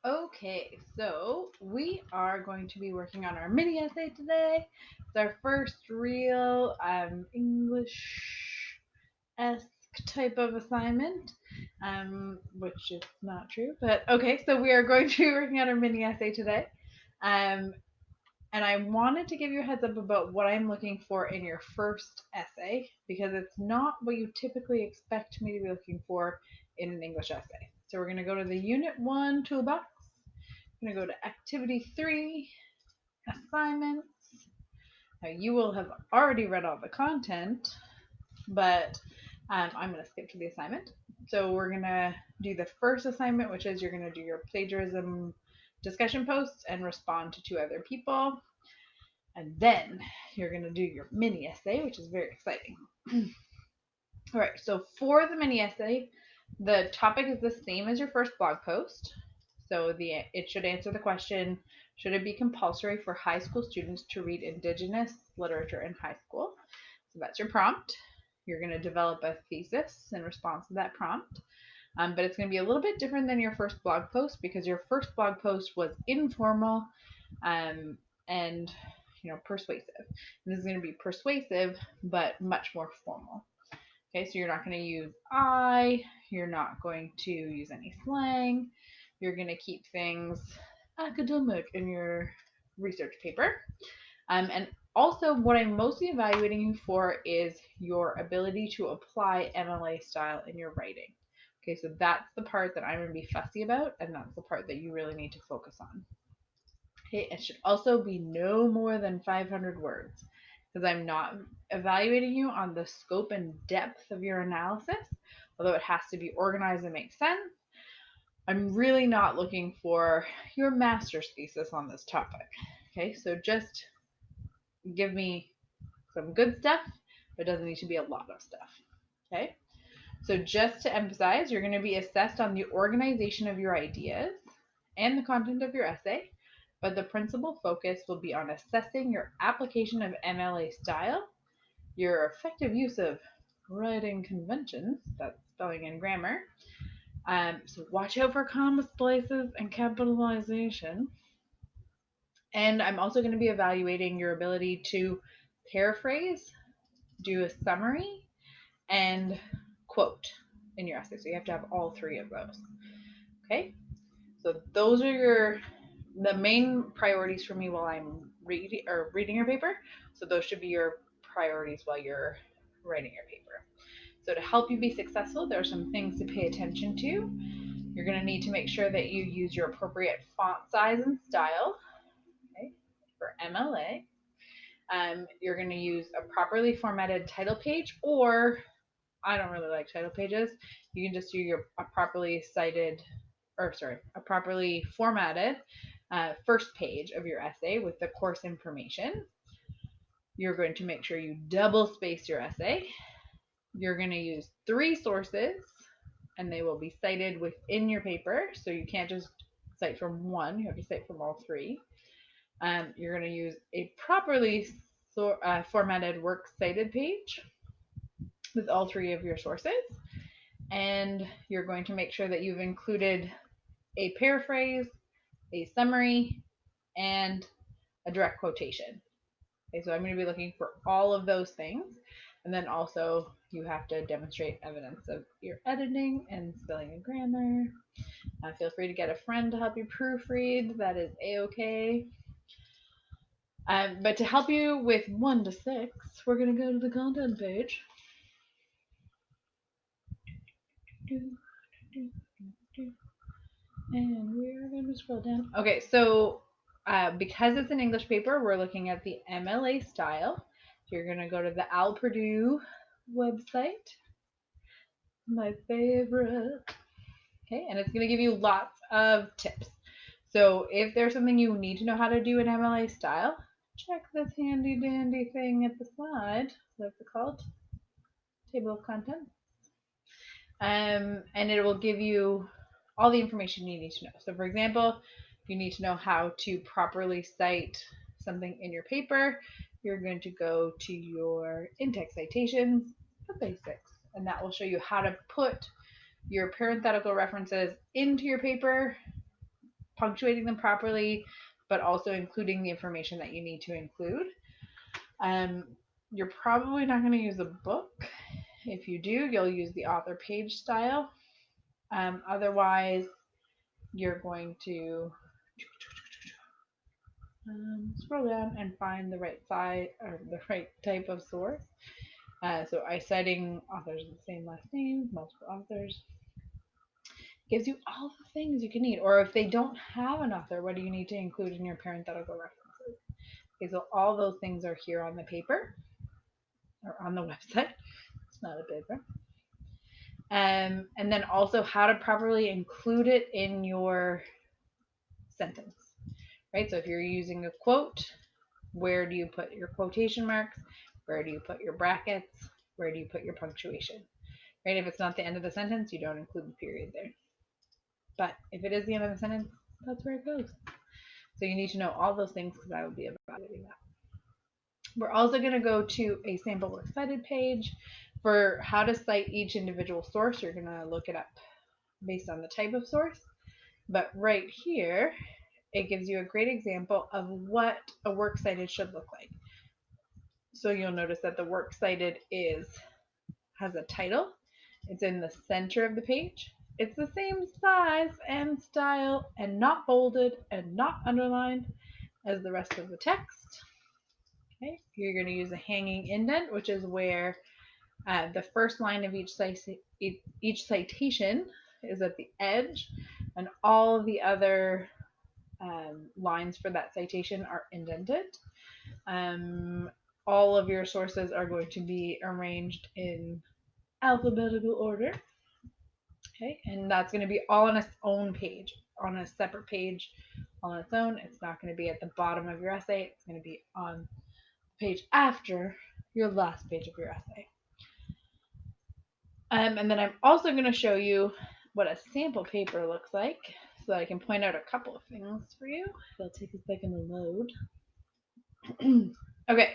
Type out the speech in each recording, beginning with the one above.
Okay, so we are going to be working on our mini essay today. It's our first real English esque type of assignment, which is not true, but okay. So we are going to be working on our mini essay today, um, and I wanted to give you a heads up about what I'm looking for in your first essay because it's not what you typically expect me to be looking for in an English essay. So we're going to go to the Unit 1 toolbox. I'm going to go to Activity 3, Assignments. Now, you will have already read all the content, but I'm going to skip to the assignment. So we're going to do the first assignment, which is you're going to do your plagiarism discussion posts and respond to two other people. And then you're going to do your mini essay, which is very exciting. All right, so for the mini essay, the topic is the same as your first blog post. So it should answer the question, should it be compulsory for high school students to read Indigenous literature in high school? So that's your prompt. You're going to develop a thesis in response to that prompt. But it's going to be a little bit different than your first blog post because your first blog post was informal and persuasive. And this is going to be persuasive, but much more formal. Okay, so you're not going to use I, you're not going to use any slang, you're going to keep things academic in your research paper. And also, what I'm mostly evaluating you for is your ability to apply MLA style in your writing. Okay, so that's the part that I'm going to be fussy about, and that's the part that you really need to focus on. Okay, it should also be no more than 500 words because I'm not evaluating you on the scope and depth of your analysis, although it has to be organized and make sense. I'm really not looking for your master's thesis on this topic. Okay, so just give me some good stuff, but it doesn't need to be a lot of stuff. Okay, so just to emphasize, you're going to be assessed on the organization of your ideas and the content of your essay, but the principal focus will be on assessing your application of MLA style, your effective use of writing conventions, that's spelling and grammar. So watch out for comma splices and capitalization. And I'm also going to be evaluating your ability to paraphrase, do a summary, and quote in your essay. So you have to have all three of those. Okay? So those are the main priorities for me while I'm reading your paper. So those should be your priorities while you're writing your paper. So to help you be successful, there are some things to pay attention to. You're going to need to make sure that you use your appropriate font size and style, okay, for MLA. You're going to use a properly formatted title page, or I don't really like title pages. You can just do a properly formatted first page of your essay with the course information. You're going to make sure you double space your essay. You're going to use 3 sources, and they will be cited within your paper. So you can't just cite from one, you have to cite from all 3. You're going to use a properly formatted works cited page with all 3 of your sources. And you're going to make sure that you've included a paraphrase, a summary, and a direct quotation. Okay, so I'm going to be looking for all of those things. And then also you have to demonstrate evidence of your editing and spelling and grammar. Feel free to get a friend to help you proofread. That is a-okay. But to help you with 1 to 6, we're going to go to the content page. And we're going to scroll down. Okay, so because it's an English paper, we're looking at the MLA style. So you're going to go to the Al Purdue website, my favorite. Okay, and it's going to give you lots of tips. So if there's something you need to know how to do in MLA style, check this handy dandy thing at the side. What's it called? Table of contents. And it will give you all the information you need to know. So for example, if you need to know how to properly cite something in your paper, you're going to go to your in-text citations, the basics, and that will show you how to put your parenthetical references into your paper punctuating them properly, but also including the information that you need to include. You're probably not going to use a book. If you do, you'll use the author page style. Otherwise, you're going to scroll down and find the right size or the right type of source. So citing authors with the same last name, multiple authors, gives you all the things you can need. Or if they don't have an author, what do you need to include in your parenthetical references? Okay, so all those things are here on the paper or on the website. It's not a paper. And then also how to properly include it in your sentence, right? So if you're using a quote, where do you put your quotation marks? Where do you put your brackets? Where do you put your punctuation? Right? If it's not the end of the sentence, you don't include the period there. But if it is the end of the sentence, that's where it goes. So you need to know all those things because I will be evaluating that. We're also going to go to a sample works cited page for how to cite each individual source. You're going to look it up based on the type of source. But right here, it gives you a great example of what a works cited should look like. So you'll notice that the works cited has a title. It's in the center of the page. It's the same size and style and not bolded and not underlined as the rest of the text. Okay, you're going to use a hanging indent, which is where the first line of each citation is at the edge, and all of the other lines for that citation are indented. All of your sources are going to be arranged in alphabetical order. Okay, and that's going to be all on its own page, on a separate page on its own. It's not going to be at the bottom of your essay. It's going to be on the page after your last page of your essay. And then I'm also going to show you what a sample paper looks like so that I can point out a couple of things for you. It'll take a second to load. Okay,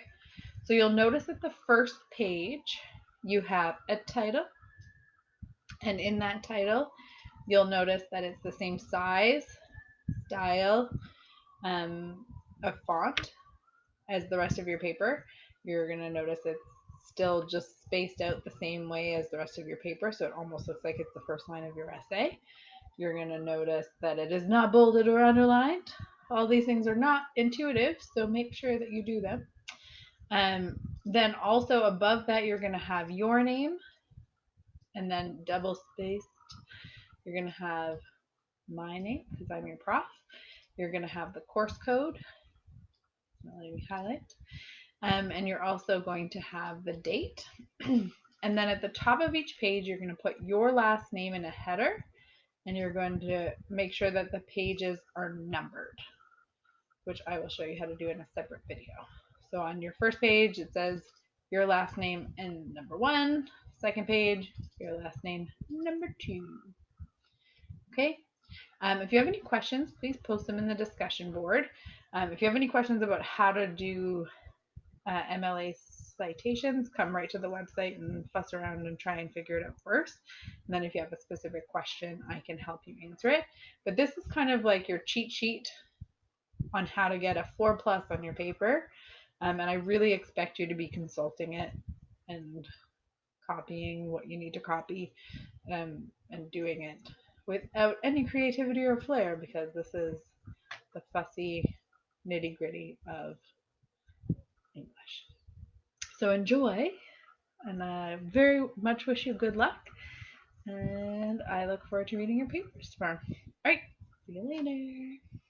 so you'll notice at the first page you have a title, and in that title you'll notice that it's the same size, style, of font as the rest of your paper. You're going to notice it's still just spaced out the same way as the rest of your paper, so it almost looks like it's the first line of your essay. You're going to notice that it is not bolded or underlined. All these things are not intuitive, so make sure that you do them. Then also above that, you're going to have your name, and then double spaced, you're going to have my name because I'm your prof. You're going to have the course code. Let me highlight. And you're also going to have the date. And then at the top of each page, you're going to put your last name in a header, and you're going to make sure that the pages are numbered, which I will show you how to do in a separate video. So on your first page, it says your last name and number 1. Second page, your last name, number 2. Okay. If you have any questions, please post them in the discussion board. If you have any questions about how to do MLA citations, come right to the website and fuss around and try and figure it out first. And then if you have a specific question, I can help you answer it. But this is kind of like your cheat sheet on how to get a 4+ on your paper. And I really expect you to be consulting it and copying what you need to copy, and doing it without any creativity or flair, because this is the fussy nitty gritty of English. So enjoy, and I very much wish you good luck, and I look forward to reading your papers tomorrow. All right, see you later.